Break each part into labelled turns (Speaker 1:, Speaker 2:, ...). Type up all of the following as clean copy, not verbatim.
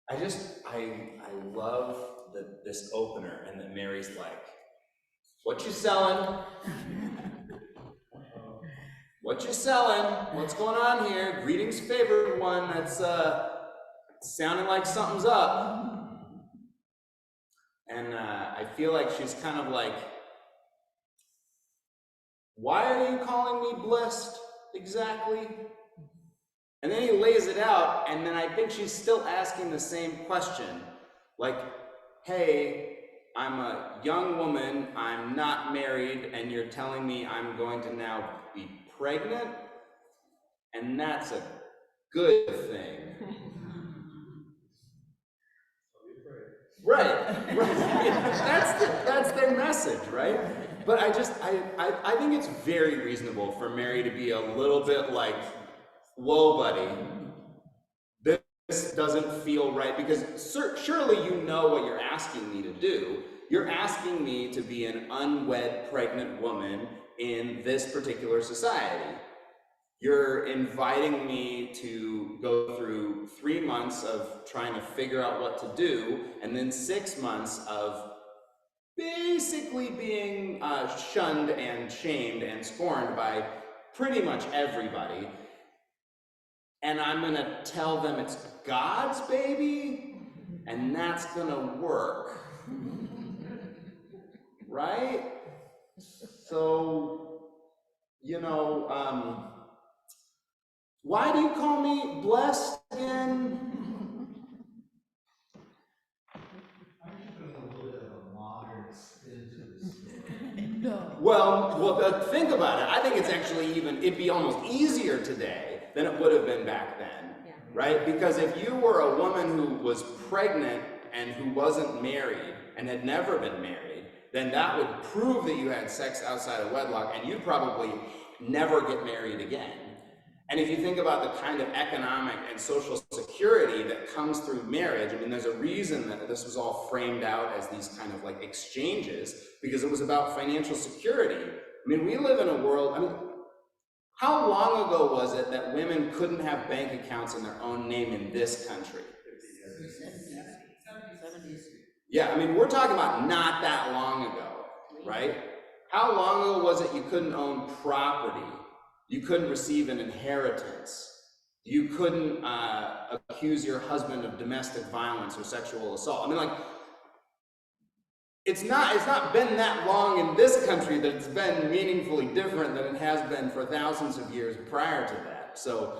Speaker 1: I love this opener, and that Mary's like, what you selling? What you selling? What's going on here? Greetings, favored one. That's sounding like something's up. And I feel like she's kind of like, why are you calling me blessed exactly? And then he lays it out, and then I think she's still asking the same question. Like, hey, I'm a young woman, I'm not married, and you're telling me I'm going to now be pregnant? And that's a good thing. Right, right. That's their message, right? But I think it's very reasonable for Mary to be a little bit like, whoa, buddy, this doesn't feel right, because surely you know what you're asking me to do. You're asking me to be an unwed pregnant woman in this particular society. You're inviting me to go through 3 months of trying to figure out what to do, and then 6 months of basically being shunned and shamed and scorned by pretty much everybody. And I'm gonna tell them it's God's baby, and that's gonna work. Right? So, why do you call me blessed again?
Speaker 2: I'm just putting a little bit of a modern spin to this story.
Speaker 3: No.
Speaker 1: Well, think about it. I think it's actually it'd be almost easier today than it would have been back then, right? Because if you were a woman who was pregnant and who wasn't married and had never been married, then that would prove that you had sex outside of wedlock, and you'd probably never get married again. And if you think about the kind of economic and social security that comes through marriage, I mean, there's a reason that this was all framed out as these kind of like exchanges, because it was about financial security. I mean, we live in a world, how long ago was it that women couldn't have bank accounts in their own name in this country?
Speaker 3: 70s.
Speaker 1: Yeah, I mean, we're talking about not that long ago, right? How long ago was it you couldn't own property? You couldn't receive an inheritance. You couldn't accuse your husband of domestic violence or sexual assault. I mean, like, it's not been that long in this country that it's been meaningfully different than it has been for thousands of years prior to that. So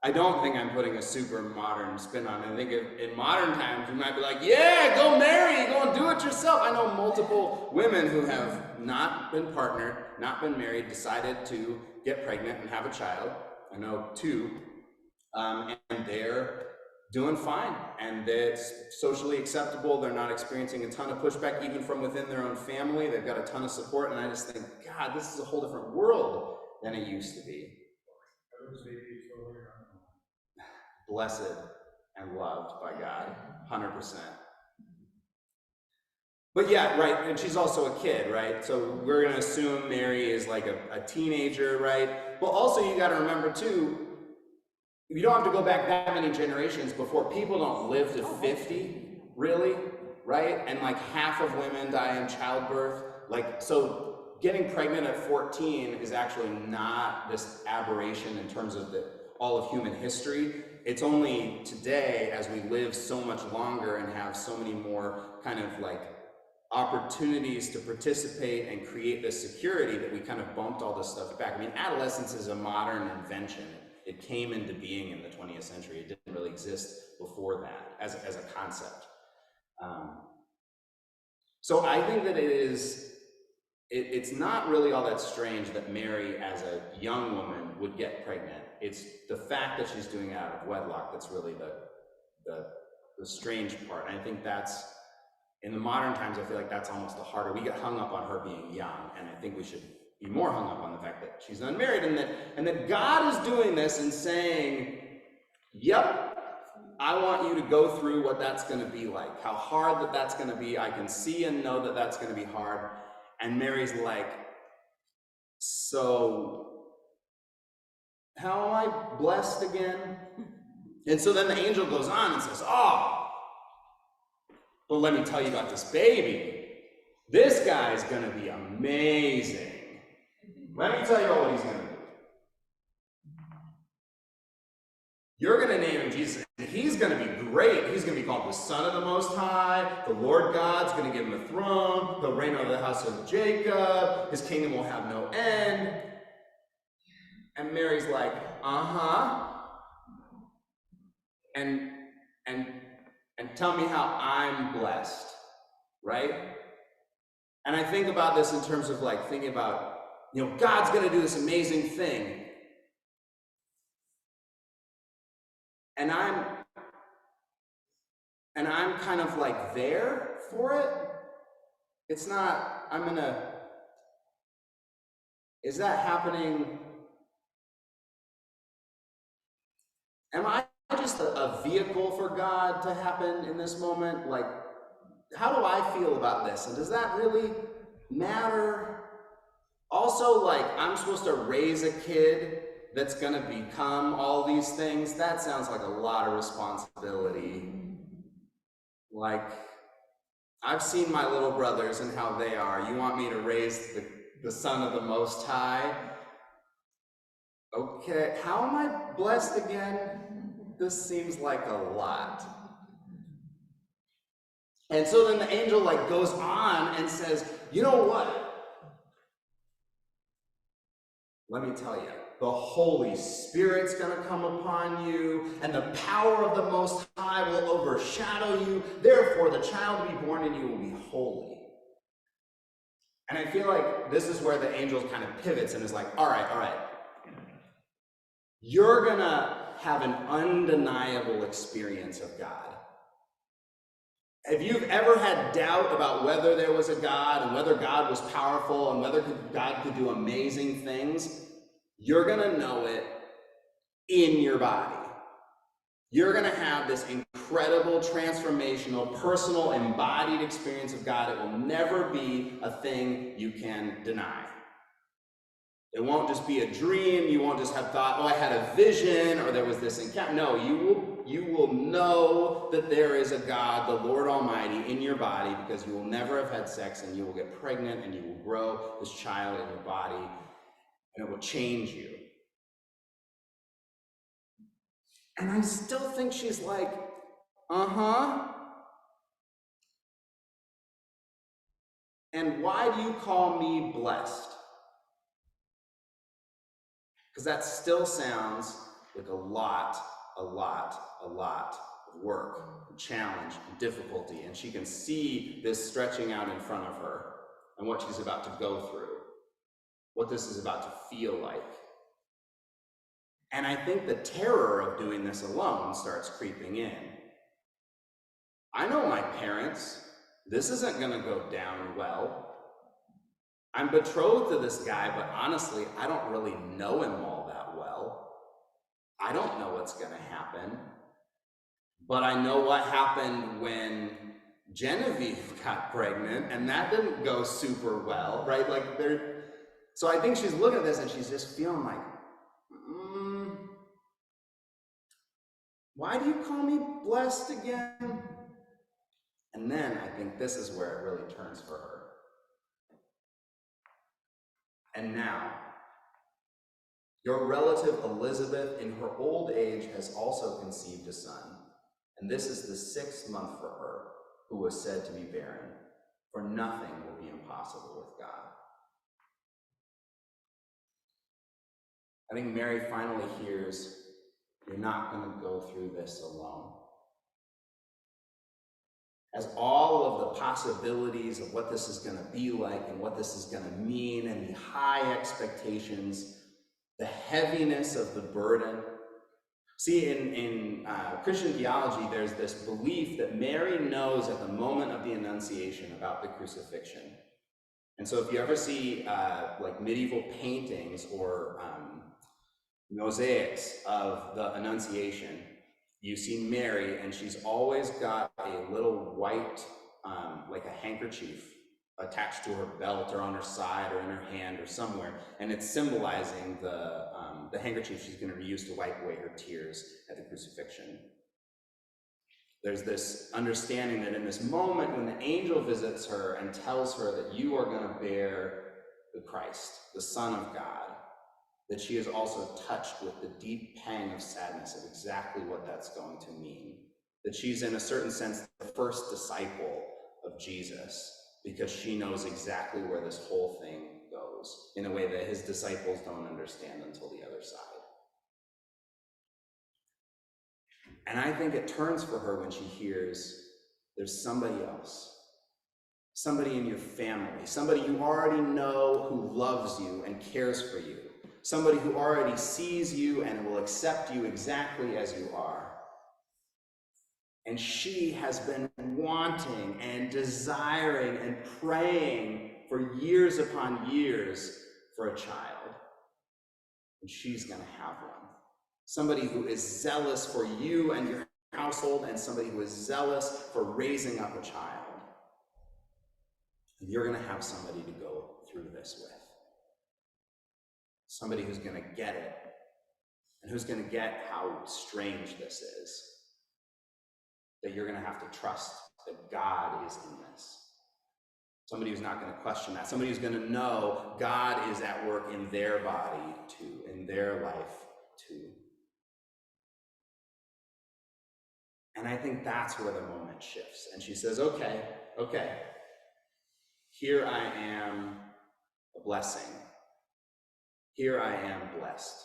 Speaker 1: I don't think I'm putting a super modern spin on it. I think in modern times we might be like, yeah, go marry, go and do it yourself. I know multiple women who have not been partnered, not been married, decided to get pregnant and have a child. I know 2, and they're doing fine, and it's socially acceptable. They're not experiencing a ton of pushback even from within their own family. They've got a ton of support, and I just think, God, this is a whole different world than it used to be. Blessed and loved by God, 100%. But yeah, right, and she's also a kid, right? So we're gonna assume Mary is like a teenager, right? But also you gotta remember too, you don't have to go back that many generations before people don't live to 50, really, right? And like half of women die in childbirth. Like, so getting pregnant at 14 is actually not this aberration in terms of all of human history. It's only today, as we live so much longer and have so many more kind of like opportunities to participate and create this security, that we kind of bumped all this stuff back. I mean, adolescence is a modern invention. It came into being in the 20th century. It didn't really exist before that as a concept. So I think that it's not really all that strange that Mary, as a young woman, would get pregnant. It's the fact that she's doing it out of wedlock that's really the strange part. And I think that's, in the modern times, I feel like that's almost the harder. We get hung up on her being young, and I think we should be more hung up on the fact that she's unmarried, and that God is doing this and saying, yep, I want you to go through what that's going to be like, how hard that's going to be. I can see and know that that's going to be hard. And Mary's like, so how am I blessed again? And so then the angel goes on and says, oh, well, let me tell you about this baby. This guy is going to be amazing. Let me tell you what he's going to do. You're going to name him Jesus, and he's going to be great. He's going to be called the Son of the Most High. The Lord God's going to give him a throne. He'll reign over the house of Jacob. His kingdom will have no end. And Mary's like, uh-huh. And tell me how I'm blessed, right? And I think about this in terms of like thinking about, God's going to do this amazing thing. And I'm kind of like there for it. It's not, is that happening? Am I just a vehicle for God to happen in this moment? Like, how do I feel about this? And does that really matter? Also, like, I'm supposed to raise a kid that's gonna become all these things. That sounds like a lot of responsibility. Like, I've seen my little brothers and how they are. You want me to raise the Son of the Most High? Okay, how am I blessed again? This seems like a lot. And so then the angel like goes on and says, you know what? Let me tell you, the Holy Spirit's gonna come upon you, and the power of the Most High will overshadow you. Therefore, the child to be born in you will be holy. And I feel like this is where the angel kind of pivots and is like, all right. You're gonna have an undeniable experience of God. If you've ever had doubt about whether there was a God and whether God was powerful and whether God could do amazing things, you're gonna know it in your body. You're gonna have this incredible, transformational, personal, embodied experience of God. It will never be a thing you can deny. It won't just be a dream. You won't just have thought, oh, I had a vision, or there was this encounter. No, you will know that there is a God, the Lord Almighty, in your body, because you will never have had sex, and you will get pregnant, and you will grow this child in your body, and it will change you. And I still think she's like, uh-huh. And why do you call me blessed? Because that still sounds like a lot of work, and challenge, and difficulty. And she can see this stretching out in front of her and what she's about to go through, what this is about to feel like. And I think the terror of doing this alone starts creeping in. I know my parents. This isn't going to go down well. I'm betrothed to this guy, but honestly, I don't really know him all that well. I don't know what's going to happen. But I know what happened when Genevieve got pregnant, and that didn't go super well, right? So I think she's looking at this and she's just feeling like, why do you call me blessed again? And then I think this is where it really turns for her. And now, your relative Elizabeth, in her old age, has also conceived a son. And this is the 6th month for her, who was said to be barren. For nothing will be impossible with God. I think Mary finally hears, you're not going to go through this alone. As all of the possibilities of what this is going to be like and what this is going to mean, and the high expectations, the heaviness of the burden. See, in Christian theology, there's this belief that Mary knows at the moment of the Annunciation about the crucifixion. And so if you ever see like medieval paintings or mosaics of the Annunciation, you see Mary, and she's always got a little white, like a handkerchief attached to her belt or on her side or in her hand or somewhere, and it's symbolizing the the handkerchief she's going to use to wipe away her tears at the crucifixion. There's this understanding that in this moment when the angel visits her and tells her that you are going to bear the Christ, the Son of God, that she is also touched with the deep pang of sadness of exactly what that's going to mean. That she's in a certain sense the first disciple of Jesus because she knows exactly where this whole thing goes in a way that his disciples don't understand until the other side. And I think it turns for her when she hears there's somebody else, somebody in your family, somebody you already know who loves you and cares for you, somebody who already sees you and will accept you exactly as you are. And she has been wanting and desiring and praying for years upon years for a child. And she's going to have one. Somebody who is zealous for you and your household, and somebody who is zealous for raising up a child. And you're going to have somebody to go through this with. Somebody who's going to get it, and who's going to get how strange this is. That you're going to have to trust that God is in this. Somebody who's not going to question that. Somebody who's going to know God is at work in their body too, in their life too. And I think that's where the moment shifts. And she says, okay, here I am a blessing. Here I am blessed.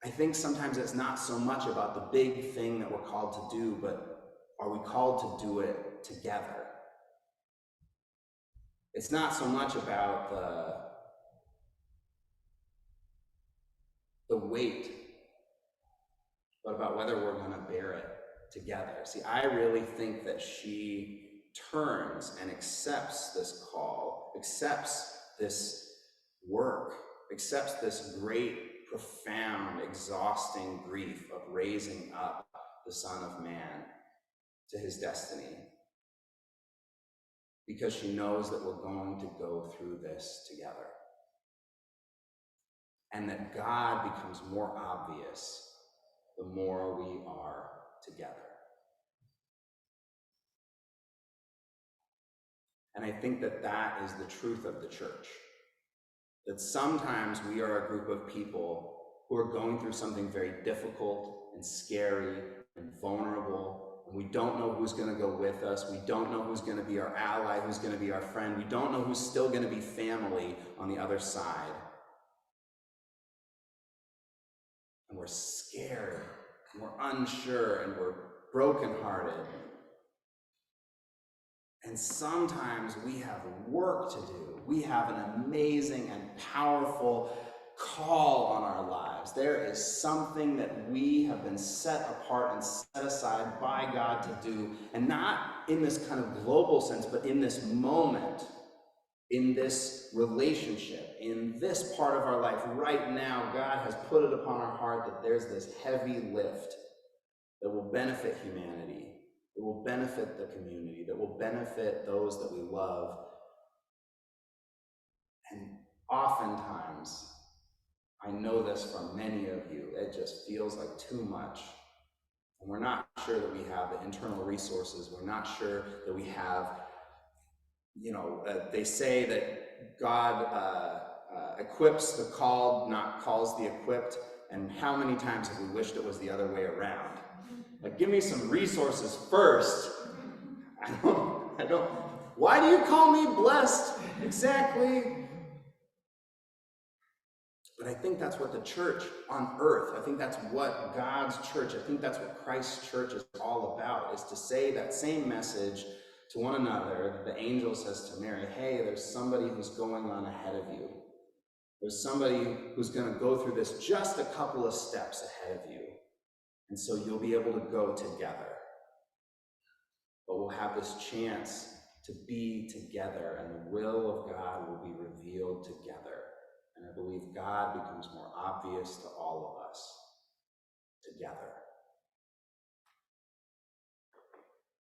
Speaker 1: I think sometimes it's not so much about the big thing that we're called to do, but are we called to do it together? It's not so much about the weight, but about whether we're going to bear it together. See, I really think that she turns and accepts this call, accepts this work, accepts this great, profound, exhausting grief of raising up the Son of Man to his destiny. Because she knows that we're going to go through this together. And that God becomes more obvious the more we are together. And I think that that is the truth of the church. That sometimes we are a group of people who are going through something very difficult and scary and vulnerable, and we don't know who's going to go with us. We don't know who's going to be our ally, who's going to be our friend. We don't know who's still going to be family on the other side. And we're scared, and we're unsure, and we're brokenhearted. And sometimes we have work to do. We have an amazing and powerful call on our lives. There is something that we have been set apart and set aside by God to do, and not in this kind of global sense, but in this moment, in this relationship, in this part of our life right now. God has put it upon our heart that there's this heavy lift that will benefit humanity, that will benefit the community, that will benefit those that we love. And oftentimes, I know this from many of you, it just feels like too much. And we're not sure that we have the internal resources. We're not sure that we have, they say that God equips the called, not calls the equipped. And how many times have we wished it was the other way around? Like, give me some resources first. I don't, why do you call me blessed? Exactly. But I think that's what the church on earth, I think that's what God's church, I think that's what Christ's church is all about, is to say that same message to one another that the angel says to Mary. Hey, there's somebody who's going on ahead of you. There's somebody who's going to go through this just a couple of steps ahead of you. And so you'll be able to go together. But we'll have this chance to be together, and the will of God will be revealed together. And I believe God becomes more obvious to all of us together.